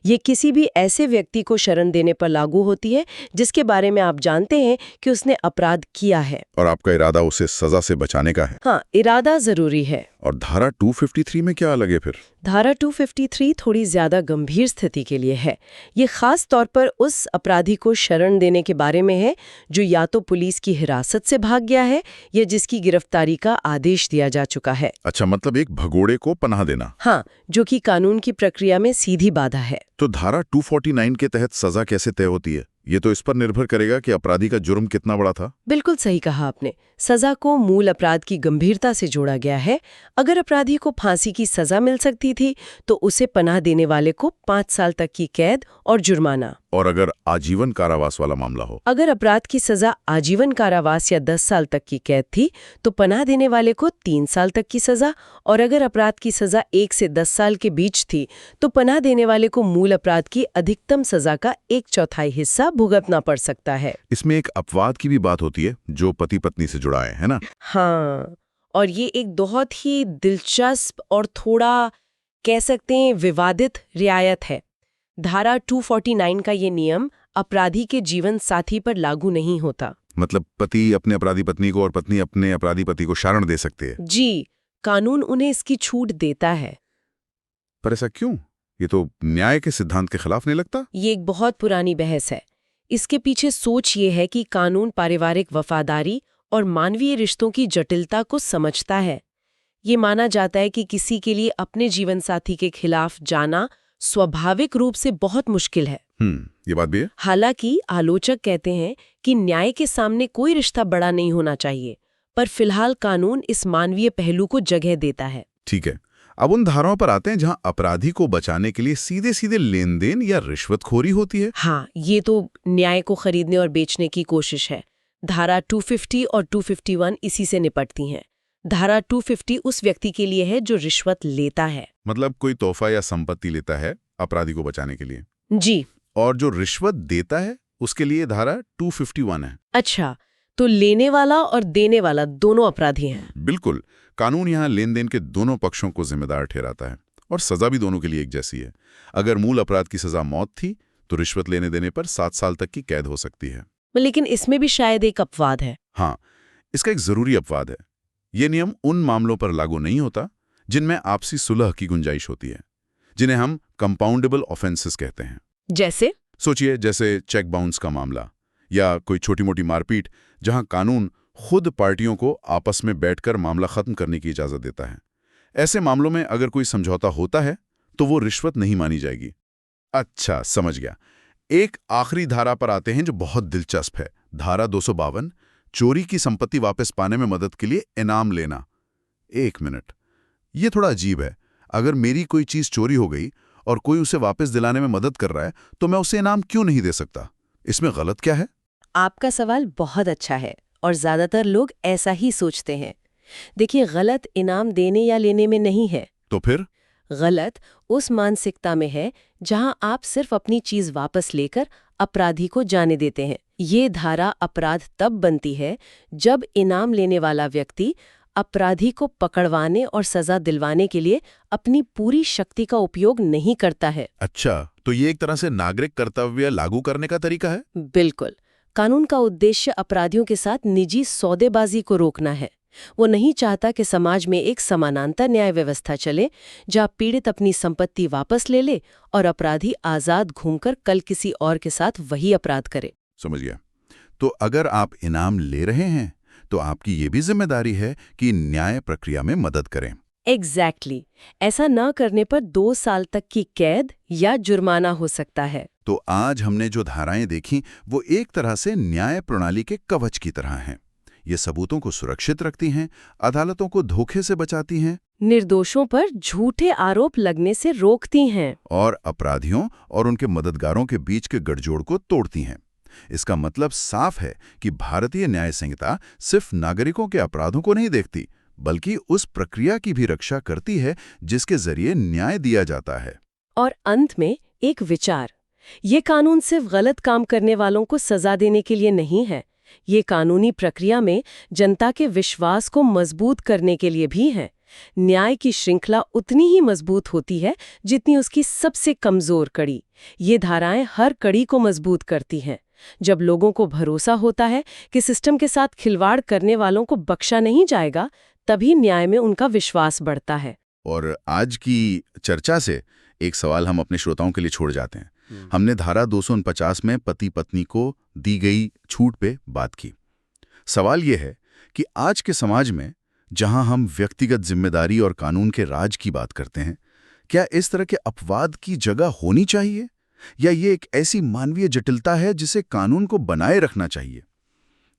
ये किसी भी ऐसे व्यक्ति को शरण देने पर लागू होती है जिसके बारे में आप जानते हैं कि उसने अपराध किया है और आपका इरादा उसे सजा से बचाने का है। हाँ, इरादा जरूरी है। और धारा 253 में क्या अलग है फिर? धारा 253 थोड़ी ज्यादा गंभीर स्थिति के लिए है। ये खास तौर पर उस अपराधी को शरण देने के बारे में है जो या तो पुलिस की हिरासत से भाग गया है या जिसकी गिरफ्तारी का आदेश दिया जा चुका है। अच्छा, मतलब एक भगोड़े को पनाह देना। हाँ, जो कि कानून की प्रक्रिया में सीधी बाधा है। तो धारा 249 के तहत सजा कैसे तय होती है? ये तो इस पर निर्भर करेगा कि अपराधी का जुर्म कितना बड़ा था। बिल्कुल सही कहा आपने। सजा को मूल अपराध की गंभीरता से जोड़ा गया है। अगर अपराधी को फांसी की सजा मिल सकती थी तो उसे पनाह देने वाले को 5 साल तक की कैद और जुर्माना। और अगर आजीवन कारावास वाला मामला हो? अगर अपराध की सजा आजीवन कारावास या 10 साल तक की कैद थी तो पनाह देने वाले को 3 साल तक की सजा, और अगर अपराध की सजा 1 से 10 साल के बीच थी तो पनाह देने वाले को मूल अपराध की अधिकतम सजा का 1/4 हिस्सा भुगतना पड़ सकता है। इसमें एक अपवाद की भी बात होती है जो पति पत्नी से जुड़ा है ना? हाँ, और ये एक बहुत ही दिलचस्प और थोड़ा कह सकते हैं विवादित रियायत है। धारा 249 का ये नियम अपराधी के जीवन साथी पर लागू नहीं होता। मतलब पति अपने अपराधी पत्नी को और पत्नी अपने अपराधी पति को शरण दे सकते हैं? जी, कानून उन्हें इसकी छूट देता है। पर ऐसा क्यों? ये तो न्याय के सिद्धांत के खिलाफ नहीं लगता? ये एक बहुत पुरानी बहस है। इसके पीछे सोच ये है कि कानून पारिवारिक वफादारी और मानवीय रिश्तों की जटिलता को समझता है। ये माना जाता है कि किसी के लिए अपने जीवन साथी के खिलाफ जाना स्वाभाविक रूप से बहुत मुश्किल है। ये बात भी है। हालांकि आलोचक कहते हैं कि न्याय के सामने कोई रिश्ता बड़ा नहीं होना चाहिए, पर फिलहाल कानून इस मानवीय पहलू को जगह देता है। ठीक है, अब उन धाराओं पर आते हैं जहां अपराधी को बचाने के लिए सीधे सीधे लेन देन या रिश्वतखोरी होती है। हाँ, ये तो न्याय को खरीदने और बेचने की कोशिश है। धारा 250 और 251 इसी से निपटती हैं। धारा 250 उस व्यक्ति के लिए है जो रिश्वत लेता है, मतलब कोई तोहफा या संपत्ति लेता है अपराधी को बचाने के लिए। जी। और जो रिश्वत देता है उसके लिए धारा 251 है। अच्छा, तो लेने वाला और देने वाला दोनों अपराधी हैं। बिल्कुल, कानून यहाँ लेन देन के दोनों पक्षों को जिम्मेदार ठहराता है और सजा भी दोनों के लिए एक जैसी है। अगर मूल अपराध की सजा मौत थी तो रिश्वत लेने देने पर 7 साल तक की कैद हो सकती है। लेकिन इसमें भी शायद एक अपवाद है। हाँ, इसका एक जरूरी अपवाद है। ये नियम उन मामलों पर लागू नहीं होता जिनमें आपसी सुलह की गुंजाइश होती है, जिन्हें हम कंपाउंडेबल ऑफेंसेस कहते हैं। जैसे सोचिए, जैसे चेक बाउंस का मामला या कोई छोटी मोटी मारपीट जहां कानून खुद पार्टियों को आपस में बैठकर मामला खत्म करने की इजाजत देता है। ऐसे मामलों में अगर कोई समझौता होता है तो वो रिश्वत नहीं मानी जाएगी। अच्छा, समझ गया। एक आखिरी धारा पर आते हैं जो बहुत दिलचस्प है, धारा 252, चोरी की संपत्ति वापस पाने में मदद के लिए इनाम लेना। 1 मिनट, ये थोड़ा अजीब है। अगर मेरी कोई चीज चोरी हो गई और कोई उसे वापस दिलाने में मदद कर रहा है तो मैं उसे इनाम क्यों नहीं दे सकता? इसमें गलत क्या है? आपका सवाल बहुत अच्छा है और ज्यादातर लोग ऐसा ही सोचते हैं। देखिए, गलत इनाम देने या लेने में नहीं है। तो फिर? गलत उस मानसिकता में है जहां आप सिर्फ अपनी चीज वापस लेकर अपराधी को जाने देते हैं। ये धारा अपराध तब बनती है जब इनाम लेने वाला व्यक्ति अपराधी को पकड़वाने और सजा दिलवाने के लिए अपनी पूरी शक्ति का उपयोग नहीं करता है। अच्छा, तो ये एक तरह से नागरिक कर्तव्य लागू करने का तरीका है? बिल्कुल। कानून का उद्देश्य अपराधियों के साथ निजी सौदेबाजी को रोकना है। वो नहीं चाहता कि समाज में एक समानांतर न्याय व्यवस्था चले जहां पीड़ित अपनी संपत्ति वापस ले ले और अपराधी आजाद घूमकर कल किसी और के साथ वही अपराध करे। समझ गया। तो अगर आप इनाम ले रहे हैं तो आपकी ये भी जिम्मेदारी है कि न्याय प्रक्रिया में मदद करें। एग्जैक्टली। ऐसा न करने पर 2 साल तक की कैद या जुर्माना हो सकता है। तो आज हमने जो धाराएं देखी वो एक तरह से न्याय प्रणाली के कवच की तरह हैं। ये सबूतों को सुरक्षित रखती हैं, अदालतों को धोखे से बचाती हैं, निर्दोषों पर झूठे आरोप लगने से रोकती हैं और अपराधियों और उनके मददगारों के बीच के गठजोड़ को तोड़ती हैं। इसका मतलब साफ है कि भारतीय न्याय संहिता सिर्फ नागरिकों के अपराधों को नहीं देखती, बल्कि उस प्रक्रिया की भी रक्षा करती है जिसके जरिए न्याय दिया जाता है। और अंत में एक विचार, ये कानून सिर्फ गलत काम करने वालों को सजा देने के लिए नहीं है, ये कानूनी प्रक्रिया में जनता के विश्वास को मजबूत करने के लिए भी है। न्याय की श्रृंखला उतनी ही मजबूत होती है जितनी उसकी सबसे कमजोर कड़ी। ये धाराएं हर कड़ी को मजबूत करती हैं। जब लोगों को भरोसा होता है कि सिस्टम के साथ खिलवाड़ करने वालों को बख्शा नहीं जाएगा, तभी न्याय में उनका विश्वास बढ़ता है। और आज की चर्चा से एक सवाल हम अपने श्रोताओं के लिए छोड़ जाते हैं। हमने धारा 249 में पति पत्नी को दी गई छूट पे बात की। सवाल यह है कि आज के समाज में जहां हम व्यक्तिगत जिम्मेदारी और कानून के राज की बात करते हैं, क्या इस तरह के अपवाद की जगह होनी चाहिए, या ये एक ऐसी मानवीय जटिलता है जिसे कानून को बनाए रखना चाहिए?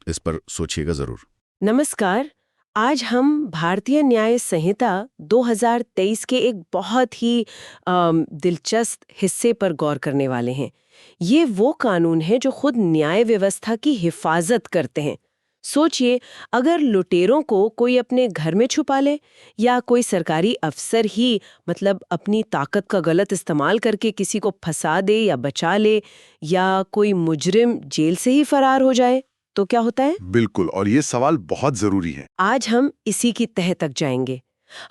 इस पर सोचिएगा जरूर। नमस्कार। आज हम भारतीय न्याय संहिता 2023 के एक बहुत ही दिलचस्प हिस्से पर गौर करने वाले हैं। ये वो कानून है जो खुद न्याय व्यवस्था की हिफाजत करते हैं। सोचिए, अगर लुटेरों को कोई अपने घर में छुपा ले, या कोई सरकारी अफसर ही अपनी ताकत का गलत इस्तेमाल करके किसी को फंसा दे या बचा ले, या कोई मुजरिम जेल से ही फरार हो जाए, तो क्या होता है? बिल्कुल, और ये सवाल बहुत जरूरी है। आज हम इसी की तह तक जाएंगे।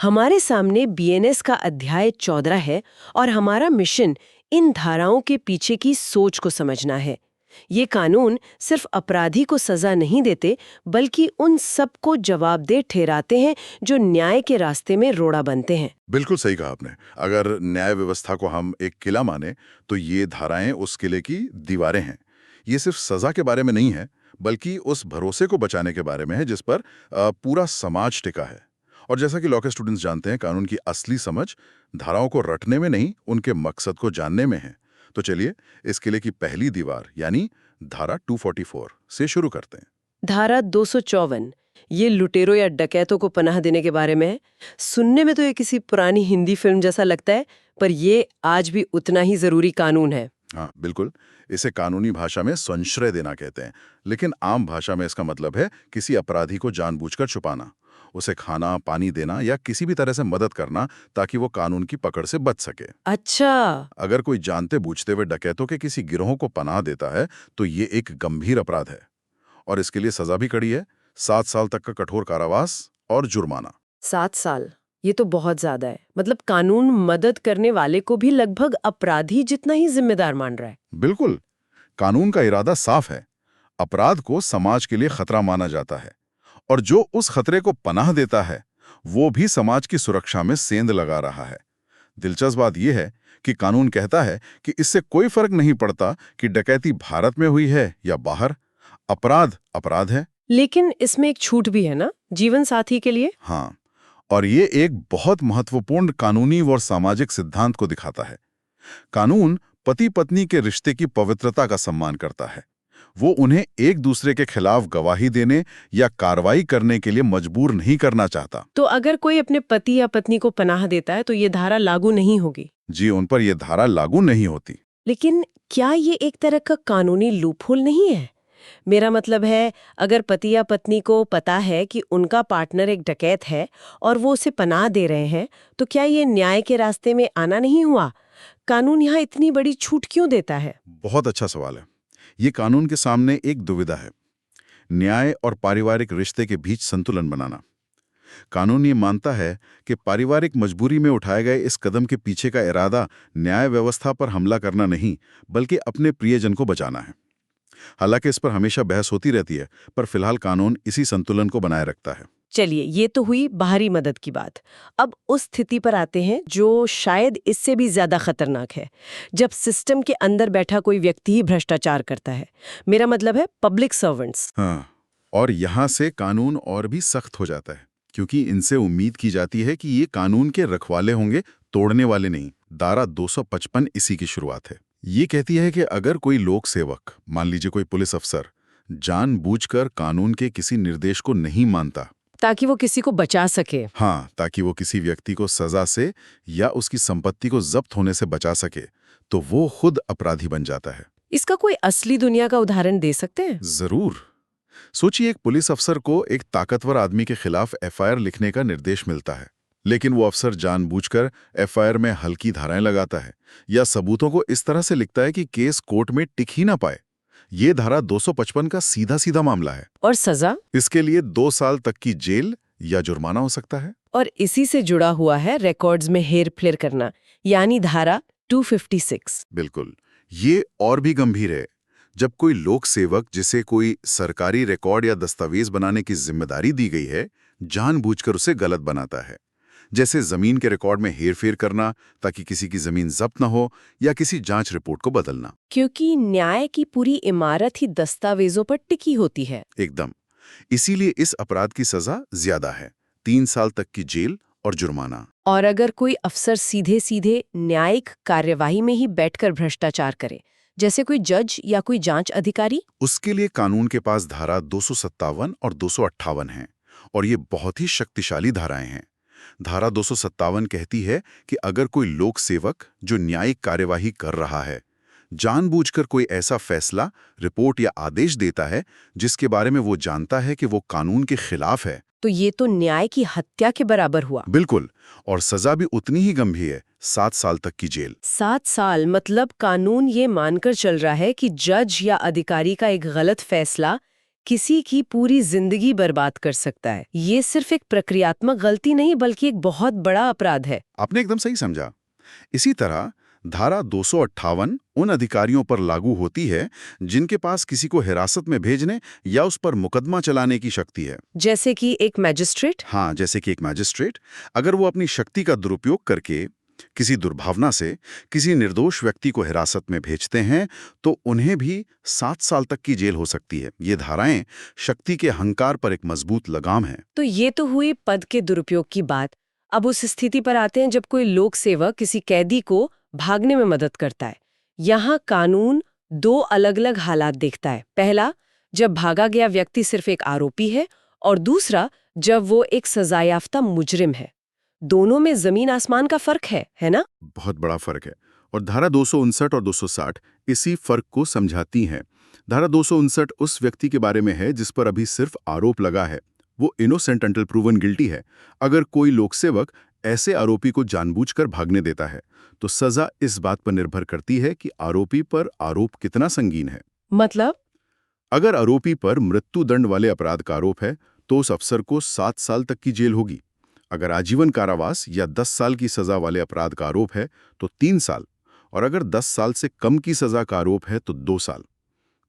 हमारे सामने बीएनएस का अध्याय 14 है और हमारा मिशन इन धाराओं के पीछे की सोच को समझना है। ये कानून सिर्फ अपराधी को सजा नहीं देते, बल्कि उन सबको जवाबदेह ठहराते हैं जो न्याय के रास्ते में रोड़ा बनते हैं। बिल्कुल सही कहा आपने। अगर न्याय व्यवस्था को हम एक किला माने तो ये धाराएं उस किले की दीवारें हैं। ये सिर्फ सजा के बारे में नहीं है, बल्कि उस भरोसे को बचाने के बारे में है जिस पर पूरा समाज टिका है। और जैसा कि लॉ के स्टूडेंट्स जानते हैं, कानून की असली समझ धाराओं को रटने में नहीं, उनके मकसद को जानने में है। तो चलिए इस किले की पहली दीवार यानी धारा 244 से शुरू करते हैं। धारा 254 ये लुटेरों या डकैतों को पनाह देने के बारे में है। सुनने में तो ये किसी पुरानी हिंदी फिल्म जैसा लगता है, पर ये आज भी उतना ही जरूरी कानून है। हाँ बिल्कुल, इसे कानूनी भाषा में संश्रय देना कहते हैं, लेकिन आम भाषा में इसका मतलब है किसी अपराधी को जानबूझकर छुपाना, उसे खाना पानी देना या किसी भी तरह से मदद करना ताकि वो कानून की पकड़ से बच सके। अच्छा। अगर कोई जानते बूझते हुए डकैतों के किसी गिरोह को पनाह देता है तो ये एक गंभीर अपराध है, और इसके लिए सजा भी कड़ी है, 7 साल तक का कठोर कारावास और जुर्माना। 7 साल, ये तो बहुत ज्यादा है। कानून मदद करने वाले को भी लगभग अपराधी जितना ही जिम्मेदार मान रहा है। बिल्कुल, कानून का इरादा साफ है। अपराध को समाज के लिए खतरा माना जाता है, और जो उस खतरे को पनाह देता है वो भी समाज की सुरक्षा में सेंध लगा रहा है। दिलचस्प बात यह है कि कानून कहता है कि इससे कोई फर्क नहीं पड़ता कि डकैती भारत में हुई है या बाहर, अपराध अपराध है। लेकिन इसमें एक छूट भी है ना, जीवन साथी के लिए। हाँ, और ये एक बहुत महत्वपूर्ण कानूनी और सामाजिक सिद्धांत को दिखाता है। कानून पति पत्नी के रिश्ते की पवित्रता का सम्मान करता है। वो उन्हें एक दूसरे के खिलाफ गवाही देने या कार्रवाई करने के लिए मजबूर नहीं करना चाहता। तो अगर कोई अपने पति या पत्नी को पनाह देता है तो ये धारा लागू नहीं होगी? जी, उन पर यह धारा लागू नहीं होती। लेकिन क्या ये एक तरह का कानूनी लूपहोल नहीं है? मेरा मतलब है, अगर पति या पत्नी को पता है कि उनका पार्टनर एक डकैत है और वो उसे पनाह दे रहे हैं, तो क्या ये न्याय के रास्ते में आना नहीं हुआ? कानून यहाँ इतनी बड़ी छूट क्यों देता है? बहुत अच्छा सवाल है। ये कानून के सामने एक दुविधा है, न्याय और पारिवारिक रिश्ते के बीच संतुलन बनाना। कानून ये मानता है कि पारिवारिक मजबूरी में उठाए गए इस कदम के पीछे का इरादा न्याय व्यवस्था पर हमला करना नहीं, बल्कि अपने प्रियजन को बचाना है। हालांकि इस पर हमेशा बहस होती रहती है, पर फिलहाल कानून इसी संतुलन को बनाए रखता है। चलिए, ये तो हुई बाहरी मदद की बात। अब उस स्थिति पर आते हैं जो शायद इससे भी ज्यादा खतरनाक है, जब सिस्टम के अंदर बैठा कोई व्यक्ति ही भ्रष्टाचार करता है। मेरा मतलब है पब्लिक सर्वेंट्स। हाँ, और यहाँ से कानून और भी सख्त हो जाता है, क्योंकि इनसे उम्मीद की जाती है कि ये कानून के रखवाले होंगे, तोड़ने वाले नहीं। धारा 255 इसी की शुरुआत है। ये कहती है कि अगर कोई लोक सेवक, मान लीजिए कोई पुलिस अफसर, जानबूझकर कानून के किसी निर्देश को नहीं मानता, ताकि वो किसी को बचा सके। हाँ, ताकि वो किसी व्यक्ति को सजा से या उसकी संपत्ति को जब्त होने से बचा सके, तो वो खुद अपराधी बन जाता है। इसका कोई असली दुनिया का उदाहरण दे सकते हैं? जरूर। सोचिए, एक पुलिस अफसर को एक ताकतवर आदमी के खिलाफ एफआईआर लिखने का निर्देश मिलता है, लेकिन वो अफसर जानबूझकर एफआईआर में हल्की धाराएं लगाता है या सबूतों को इस तरह से लिखता है कि केस कोर्ट में टिक ही ना पाए। ये धारा 255 का सीधा सीधा मामला है। और सजा? इसके लिए 2 साल तक की जेल या जुर्माना हो सकता है। और इसी से जुड़ा हुआ है रिकॉर्ड्स में हेरफेर करना, यानी धारा 256। बिल्कुल। ये और भी गंभीर है। जब कोई लोक सेवक, जिसे कोई सरकारी रिकॉर्ड या दस्तावेज बनाने की जिम्मेदारी दी गई है, जानबूझकर उसे गलत बनाता है, जैसे जमीन के रिकॉर्ड में हेरफेर करना ताकि किसी की जमीन जब्त न हो, या किसी जांच रिपोर्ट को बदलना। क्योंकि न्याय की पूरी इमारत ही दस्तावेजों पर टिकी होती है। एकदम। इसीलिए इस अपराध की सजा ज्यादा है, 3 साल तक की जेल और जुर्माना। और अगर कोई अफसर सीधे सीधे न्यायिक कार्यवाही में ही बैठकर भ्रष्टाचार करे, जैसे कोई जज या कोई जांच अधिकारी, उसके लिए कानून के पास धारा 257 और 258 हैं, और ये बहुत ही शक्तिशाली धाराएं हैं। धारा 257 कहती है कि अगर कोई लोक सेवक जो न्यायिक कार्यवाही कर रहा है, जानबूझकर कोई ऐसा फैसला, रिपोर्ट या आदेश देता है जिसके बारे में वो जानता है कि वो कानून के खिलाफ है, तो ये तो न्याय की हत्या के बराबर हुआ। बिल्कुल। और सजा भी उतनी ही गंभीर है, 7 साल तक की जेल। 7 साल मतलब कानून ये मानकर चल रहा है कि जज या अधिकारी का एक गलत फैसला किसी की पूरी जिंदगी बर्बाद कर सकता है। ये सिर्फ एक प्रक्रियात्मक गलती नहीं, बल्कि एक बहुत बड़ा अपराध है। आपने एकदम सही समझा। इसी तरह धारा 258 उन अधिकारियों पर लागू होती है जिनके पास किसी को हिरासत में भेजने या उस पर मुकदमा चलाने की शक्ति है। जैसे कि एक मैजिस्ट्रेट? हाँ, जैसे कि एक मैजिस्ट्रेट अगर वो अपनी शक्ति का दुरुपयोग करके किसी दुर्भावना से किसी निर्दोष व्यक्ति को हिरासत में भेजते हैं, तो उन्हें भी 7 साल तक की जेल हो सकती है। ये धाराएं शक्ति के अहंकार पर एक मजबूत लगाम है। तो ये तो हुई पद के दुरुपयोग की बात। अब उस स्थिति पर आते हैं जब कोई लोक सेवक किसी कैदी को भागने में मदद करता है। यहाँ कानून 2 अलग-अलग हालात देखता है। पहला, जब भागा गया व्यक्ति सिर्फ एक आरोपी है, और दूसरा, जब वो एक सजायाफ्ता मुजरिम है। दोनों में जमीन आसमान का फर्क है ना? बहुत बड़ा फर्क है, और धारा 259 और 260 इसी फर्क को समझाती हैं। धारा 259 उस व्यक्ति के बारे में है जिस पर अभी सिर्फ आरोप लगा है, वो इनोसेंट अंटिल प्रूवन गिल्टी है। अगर कोई लोकसेवक ऐसे आरोपी को जानबूझकर भागने देता है, तो सजा इस बात पर निर्भर करती है कि आरोपी पर आरोप कितना संगीन है। मतलब? अगर आरोपी पर मृत्युदंड वाले अपराध का आरोप है, तो उस अफसर को 7 साल तक की जेल होगी। अगर आजीवन कारावास या 10 साल की सजा वाले अपराध का आरोप है, तो 3 साल, और अगर 10 साल से कम की सजा का आरोप है, तो 2 साल।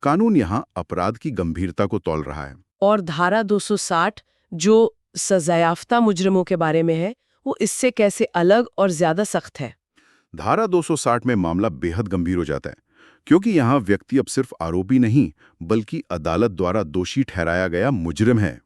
कानून यहाँ अपराध की गंभीरता को तौल रहा है। और धारा 260 जो सजायाफ्ता मुजरिमों के बारे में है, वो इससे कैसे अलग और ज्यादा सख्त है? धारा 260 में मामला बेहद गंभीर हो जाता है, क्योंकि यहाँ व्यक्ति अब सिर्फ आरोपी नहीं, बल्कि अदालत द्वारा दोषी ठहराया गया मुजरिम है।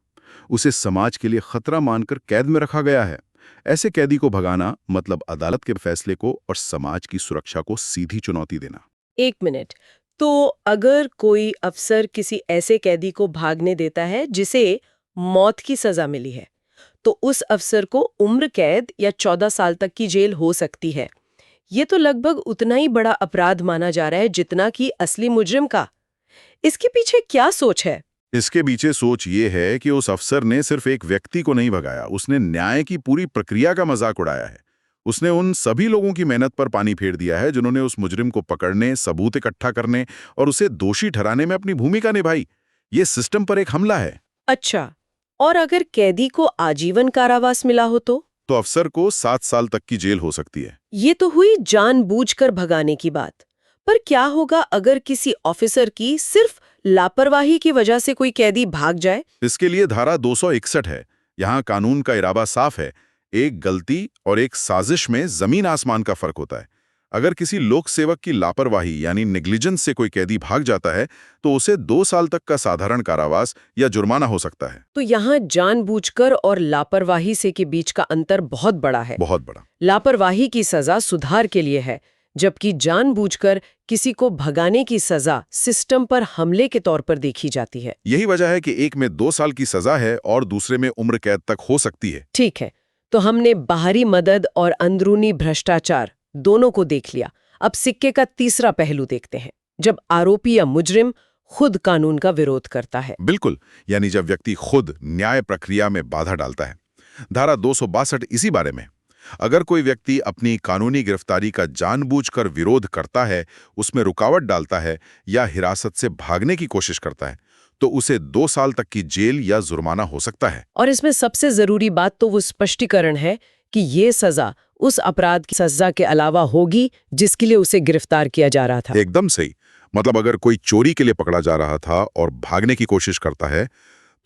उसे समाज के लिए खतरा मानकर कैद में रखा गया है। ऐसे कैदी को भगाना मतलब अदालत के फैसले को और समाज की सुरक्षा को सीधी चुनौती देना। 1 मिनट। तो अगर कोई अफसर किसी ऐसे कैदी को भागने देता है जिसे मौत की सजा मिली है, तो उस अफसर को उम्र कैद या 14 साल तक की जेल हो सकती है। ये तो लगभग उतना ही बड़ा अपराध माना जा रहा है जितना कि असली मुजरिम का। इसके पीछे क्या सोच है? इसके पीछे सोच ये है कि उस अफसर ने सिर्फ एक व्यक्ति को नहीं भगाया, उसने न्याय की पूरी प्रक्रिया का मजाक उड़ाया है। उसने उन सभी लोगों की मेहनत पर पानी फेर दिया है जिन्होंने उस मुजरिम को पकड़ने, सबूत इकट्ठा करने और उसे दोषी ठहराने में अपनी भूमिका निभाई। ये सिस्टम पर एक हमला है। अच्छा, और अगर कैदी को आजीवन कारावास मिला हो तो अफसर को 7 साल तक की जेल हो सकती है। ये तो हुई जानबूझकर भगाने की बात। पर क्या होगा अगर किसी ऑफिसर की सिर्फ लापरवाही की वजह से कोई कैदी भाग जाए? इसके लिए धारा 261 है। यहाँ कानून का इरादा साफ है। एक गलती और एक साजिश में जमीन आसमान का फर्क होता है। अगर किसी लोक सेवक की लापरवाही यानी नेग्लिजेंस से कोई कैदी भाग जाता है तो उसे 2 साल तक का साधारण कारावास या जुर्माना हो सकता है। तो यहाँ जानबूझकर और लापरवाही से के बीच का अंतर बहुत बड़ा है। बहुत बड़ा। लापरवाही की सजा सुधार के लिए है, जबकि जानबूझकर किसी को भगाने की सजा सिस्टम पर हमले के तौर पर देखी जाती है। यही वजह है कि एक में 2 साल की सजा है और दूसरे में उम्र कैद तक हो सकती है। ठीक है, तो हमने बाहरी मदद और अंदरूनी भ्रष्टाचार दोनों को देख लिया। अब सिक्के का तीसरा पहलू देखते हैं, जब आरोपी या मुजरिम खुद कानून का विरोध करता है। बिल्कुल, यानी जब व्यक्ति खुद न्याय प्रक्रिया में बाधा डालता है। धारा 262 इसी बारे में। अगर कोई व्यक्ति अपनी कानूनी गिरफ्तारी का जानबूझकर विरोध करता है, उसमें रुकावट डालता है या हिरासत से भागने की कोशिश करता है, तो उसे 2 साल तक की जेल या जुर्माना हो सकता है। और इसमें सबसे जरूरी बात तो वो स्पष्टीकरण है कि ये सजा उस अपराध की सजा के अलावा होगी जिसके लिए उसे गिरफ्तार किया जा रहा था। एकदम सही। मतलब अगर कोई चोरी के लिए पकड़ा जा रहा था और भागने की कोशिश करता है,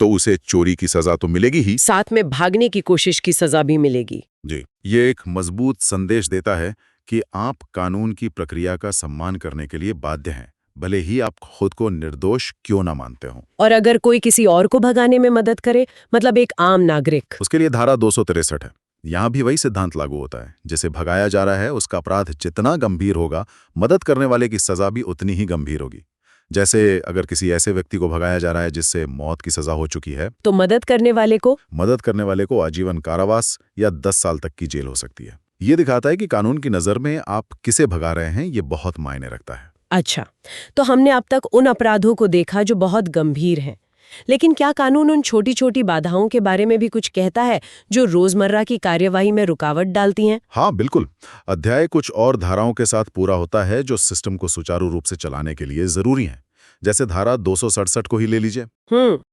तो उसे चोरी की सजा तो मिलेगी ही, साथ में भागने की कोशिश की सजा भी मिलेगी। जी। ये एक मजबूत संदेश देता है कि आप कानून की प्रक्रिया का सम्मान करने के लिए बाध्य हैं, भले ही आप खुद को निर्दोष क्यों ना मानते हो। और अगर कोई किसी और को भगाने में मदद करे, मतलब एक आम नागरिक, उसके लिए धारा 263 है। यहाँ भी वही सिद्धांत लागू होता है। जिसे भगाया जा रहा है उसका अपराध जितना गंभीर होगा, मदद करने वाले की सजा भी उतनी ही गंभीर होगी। जैसे अगर किसी ऐसे व्यक्ति को भगाया जा रहा है जिससे मौत की सजा हो चुकी है, तो मदद करने वाले को आजीवन कारावास या 10 साल तक की जेल हो सकती है। ये दिखाता है कि कानून की नजर में आप किसे भगा रहे हैं, ये बहुत मायने रखता है। अच्छा, तो हमने अब तक उन अपराधों को देखा जो बहुत गंभीर हैं, लेकिन क्या कानून उन छोटी छोटी बाधाओं के बारे में भी कुछ कहता है जो रोजमर्रा की कार्यवाही में रुकावट डालती हैं? हाँ बिल्कुल। अध्याय कुछ और धाराओं के साथ पूरा होता है जो सिस्टम को सुचारू रूप से चलाने के लिए जरूरी हैं। जैसे धारा 267 को ही ले लीजिए।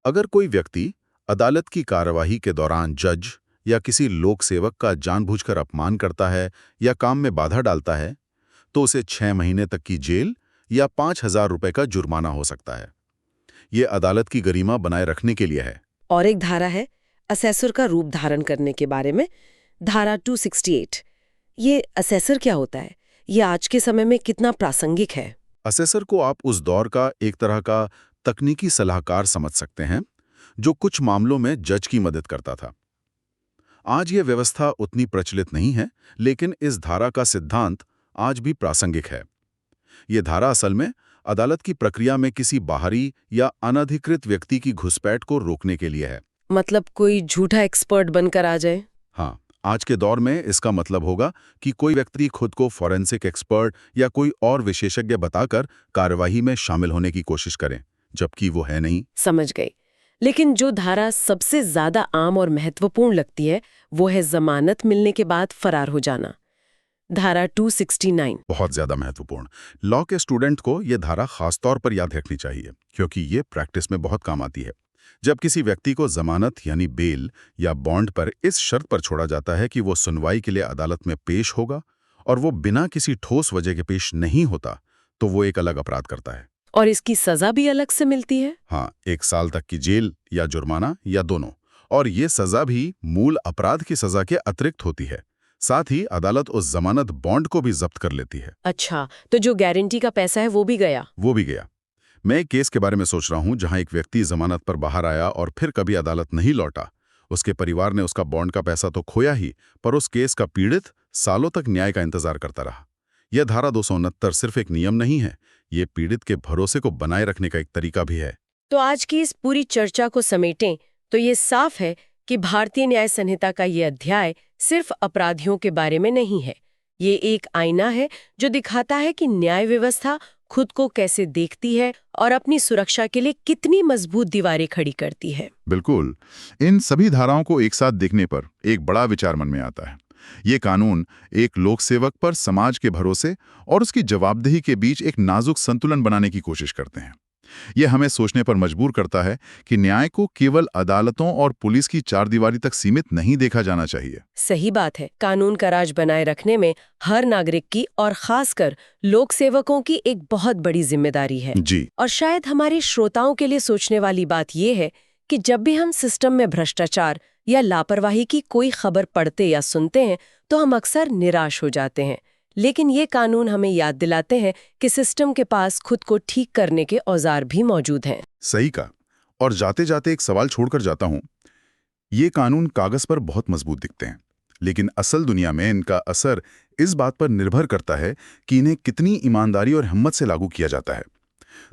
अगर कोई व्यक्ति अदालत की कार्यवाही के दौरान जज या किसी लोक सेवक का जानबूझकर अपमान करता है या काम में बाधा डालता है, तो उसे 6 महीने तक की जेल या 5,000 रुपए का जुर्माना हो सकता है। ये अदालत की गरिमा बनाए रखने के लिए है। और एक धारा है असेसर का रूप धारण करने के बारे में, धारा 268। ये असेसर क्या होता है? ये आज के समय में कितना प्रासंगिक है? असेसर को आप उस दौर का एक तरह का तकनीकी सलाहकार समझ सकते हैं, जो कुछ मामलों में जज की मदद करता था। आज ये व्यवस्था उतनी प्रचलित नहीं है, लेकिन इस धारा का सिद्धांत आज भी प्रासंगिक है। ये धारा असल में अदालत की प्रक्रिया में किसी बाहरी या अनधिकृत व्यक्ति की घुसपैठ को रोकने के लिए है। मतलब कोई झूठा एक्सपर्ट बनकर आ जाए? हाँ, आज के दौर में इसका मतलब होगा कि कोई व्यक्ति खुद को फॉरेंसिक एक्सपर्ट या कोई और विशेषज्ञ बताकर कार्यवाही में शामिल होने की कोशिश करें, जबकि वो है नहीं। समझ गई। लेकिन जो धारा सबसे ज्यादा आम और महत्वपूर्ण लगती है वो है जमानत मिलने के बाद फरार हो जाना, धारा 269। बहुत ज्यादा महत्वपूर्ण। लॉ के स्टूडेंट को यह धारा खासतौर पर याद रखनी चाहिए, क्योंकि ये प्रैक्टिस में बहुत काम आती है। जब किसी व्यक्ति को जमानत यानी बेल या बॉन्ड पर इस शर्त पर छोड़ा जाता है कि वो सुनवाई के लिए अदालत में पेश होगा और वो बिना किसी ठोस वजह के पेश नहीं होता, तो वो एक अलग अपराध करता है। और इसकी सजा भी अलग से मिलती है? हाँ, 1 साल तक की जेल या जुर्माना या दोनों। और ये सजा भी मूल अपराध की सजा के अतिरिक्त होती है। साथ ही अदालत उस जमानत बॉन्ड को भी जब्त कर लेती है। अच्छा, तो जो गारंटी का पैसा है वो भी गया? वो भी गया। मैं एक केस के बारे में सोच रहा हूं जहां एक व्यक्ति जमानत पर बाहर आया और फिर कभी अदालत नहीं लौटा। उसके परिवार ने उसका बॉन्ड का पैसा तो खोया ही, पर उस केस का पीड़ित सालों तक न्याय का इंतजार करता रहा। यह धारा 269 सिर्फ एक नियम नहीं है, ये पीड़ित के भरोसे को बनाए रखने का एक तरीका भी है। तो आज की इस पूरी चर्चा को समेटें तो ये साफ है कि भारतीय न्याय संहिता का ये अध्याय सिर्फ अपराधियों के बारे में नहीं है, ये एक आईना है जो दिखाता है कि न्याय व्यवस्था खुद को कैसे देखती है और अपनी सुरक्षा के लिए कितनी मजबूत दीवारें खड़ी करती है। बिल्कुल। इन सभी धाराओं को एक साथ देखने पर एक बड़ा विचार मन में आता है। ये कानून एक लोक सेवक पर समाज के भरोसे और उसकी जवाबदेही के बीच एक नाजुक संतुलन बनाने की कोशिश करते हैं। ये हमें सोचने पर मजबूर करता है कि न्याय को केवल अदालतों और पुलिस की चारदीवारी तक सीमित नहीं देखा जाना चाहिए। सही बात है। कानून का राज बनाए रखने में हर नागरिक की और खासकर लोक सेवकों की एक बहुत बड़ी जिम्मेदारी है। जी। और शायद हमारे श्रोताओं के लिए सोचने वाली बात यह है कि जब भी हम सिस्टम में भ्रष्टाचार या लापरवाही की कोई खबर पढ़ते या सुनते हैं तो हम अक्सर निराश हो जाते हैं, लेकिन ये कानून हमें याद दिलाते हैं कि सिस्टम के पास खुद को ठीक करने के औजार भी मौजूद हैं। सही कहा। और जाते जाते एक सवाल छोड़कर जाता हूं। ये कानून कागज पर बहुत मजबूत दिखते हैं, लेकिन असल दुनिया में इनका असर इस बात पर निर्भर करता है कि इन्हें कितनी ईमानदारी और हिम्मत से लागू किया जाता है।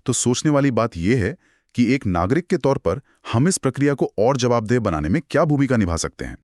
तो सोचने वाली बात यह है कि एक नागरिक के तौर पर हम इस प्रक्रिया को और जवाबदेह बनाने में क्या भूमिका निभा सकते हैं।